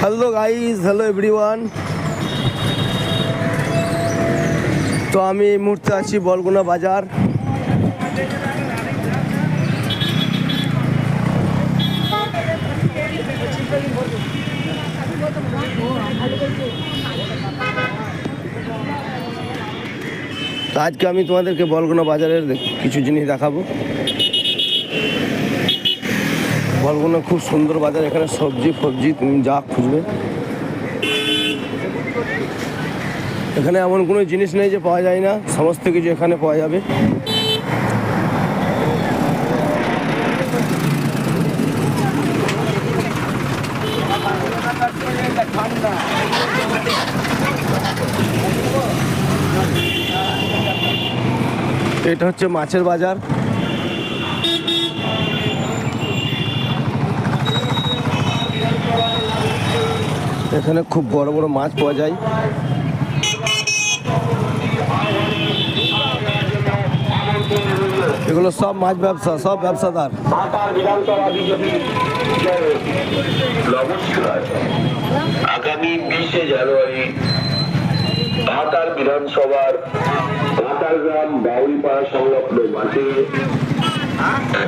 Hello guys, hello everyone. তো আমি এই মুহূর্তে আছি বলগুনা বাজার। তো আজকে আমি তোমাদেরকে বলগুনা বাজারের কিছু জিনিস দেখাবো। বলগুনা খুব সুন্দর বাজার, এখানে সবজি ফবজি তুমি যা খুঁজবে। এখানে এমন কোনো জিনিস নেই যে পাওয়া যায় না, সমস্ত কিছু এখানে পাওয়া যাবে। এটা হচ্ছে মাছের বাজার। এখানে খুব বড় বড় মাছ পাওয়া যায়। এগুলো সব মাছ ব্যবসা, সব ব্যবসাদার। আগামী 20শে জানুয়ারি ভাতার বিধানসভার ভাতার গ্রাম বাউরিপাড়া সংলগ্ন মাঠে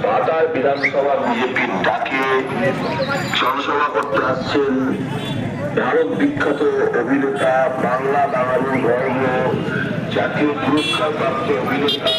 ভাতার বিধানসভা বিজেপির ডাকে জনসভা করতে আসছেন ভারত বিখ্যাত অভিনেতা, বাংলা বাঙালি গর্ব, জাতীয় পুরস্কার প্রাপ্ত অভিনেতা